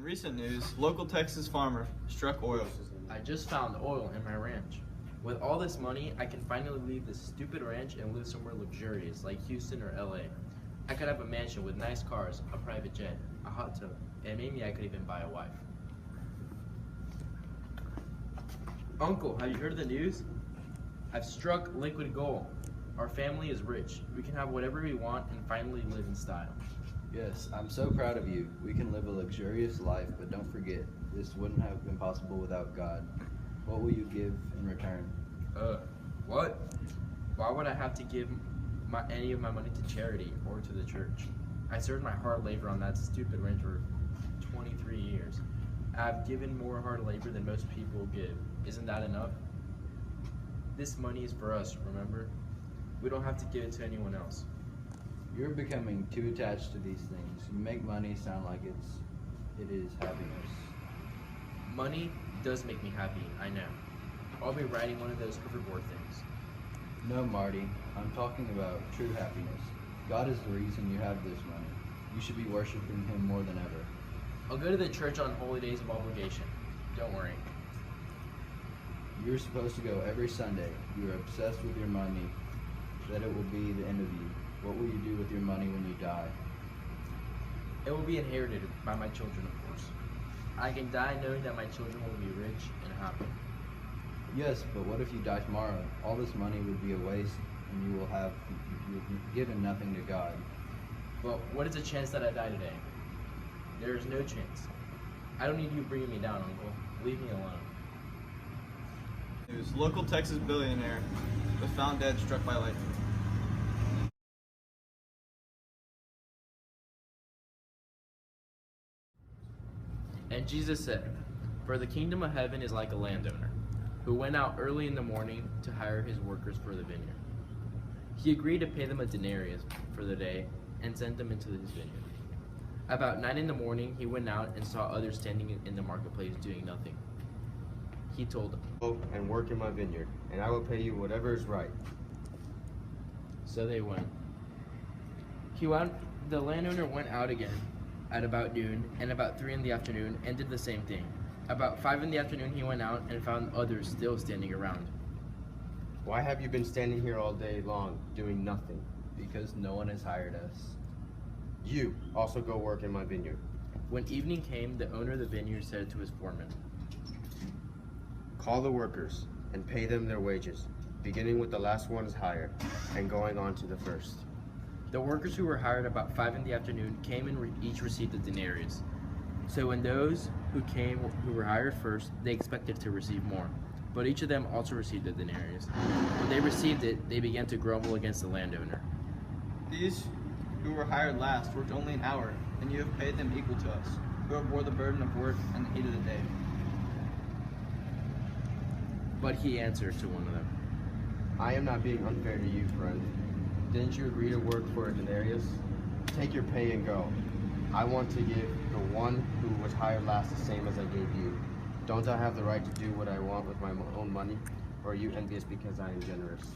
Recent news, local Texas farmer struck oil. I just found oil in my ranch. With all this money, I can finally leave this stupid ranch and live somewhere luxurious like Houston or LA. I could have a mansion with nice cars, a private jet, a hot tub, and maybe I could even buy a wife. Uncle, have you heard of the news? I've struck liquid gold. Our family is rich. We can have whatever we want and finally live in style. Yes, I'm so proud of you. We can live a luxurious life, but don't forget, this wouldn't have been possible without God. What will you give in return? What? Why would I have to give any of my money to charity or to the church? I served my hard labor on that stupid ranch for 23 years. I've given more hard labor than most people give. Isn't that enough? This money is for us, remember? We don't have to give it to anyone else. You're becoming too attached to these things. You make money sound like it is happiness. Money does make me happy, I know. I'll be riding one of those hoverboard things. No, Marty, I'm talking about true happiness. God is the reason you have this money. You should be worshiping Him more than ever. I'll go to the church on holy days of obligation. Don't worry. You're supposed to go every Sunday. You are obsessed with your money, that it will be the end of you. What will you do with your money when you die? It will be inherited by my children, of course. I can die knowing that my children will be rich and happy. Yes, but what if you die tomorrow? All this money would be a waste, and you've given nothing to God. Well, what is the chance that I die today? There is no chance. I don't need you bringing me down, Uncle. Leave me alone. News, local Texas billionaire was found dead, struck by lightning. And Jesus said, "For the kingdom of heaven is like a landowner, who went out early in the morning to hire his workers for the vineyard. He agreed to pay them a denarius for the day and sent them into his vineyard. About 9 in the morning, he went out and saw others standing in the marketplace doing nothing. He told them, 'Go and work in my vineyard, and I will pay you whatever is right.' So they went. The landowner went out again at about noon and about 3 in the afternoon and did the same thing. About 5 in the afternoon he went out and found others still standing around. 'Why have you been standing here all day long, doing nothing?' Because no one has hired us. 'You also go work in my vineyard.' When evening came, the owner of the vineyard said to his foreman, 'Call the workers and pay them their wages, beginning with the last one's hired and going on to the first.' The workers who were hired about 5 in the afternoon came and each received a denarius. So when those who were hired first, they expected to receive more. But each of them also received a denarius. When they received it, they began to grumble against the landowner. 'These who were hired last worked only an hour, and you have paid them equal to us, who have bore the burden of work and the heat of the day.' But he answered to one of them, 'I am not being unfair to you, friend. Didn't you agree to work for a denarius? Take your pay and go. I want to give the one who was hired last the same as I gave you. Don't I have the right to do what I want with my own money? Or are you envious because I am generous?'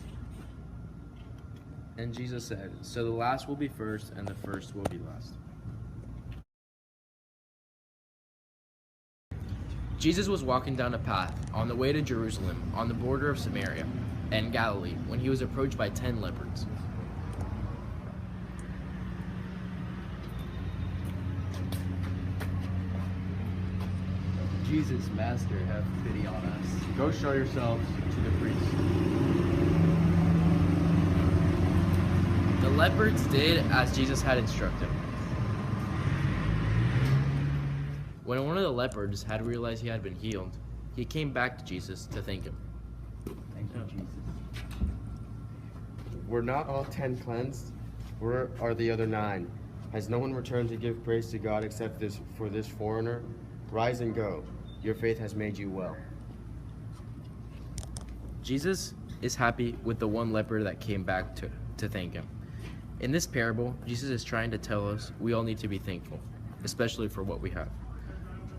And Jesus said, "So the last will be first, and the first will be last." Jesus was walking down a path on the way to Jerusalem, on the border of Samaria and Galilee, when he was approached by 10 leopards. Jesus, Master, have pity on us. Go show yourselves to the priest.' The leopards did as Jesus had instructed. When one of the leopards had realized he had been healed, he came back to Jesus to thank him. Thank you, Jesus. 'Were not all 10 cleansed? Where are the other 9? Has no one returned to give praise to God except for this foreigner? Rise and go. Your faith has made you well.' Jesus is happy with the one leper that came back to thank him. In this parable, Jesus is trying to tell us we all need to be thankful, especially for what we have.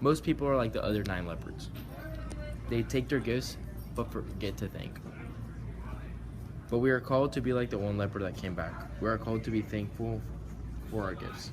Most people are like the other 9 leopards. They take their gifts, but forget to thank. But we are called to be like the one leper that came back. We are called to be thankful for our gifts.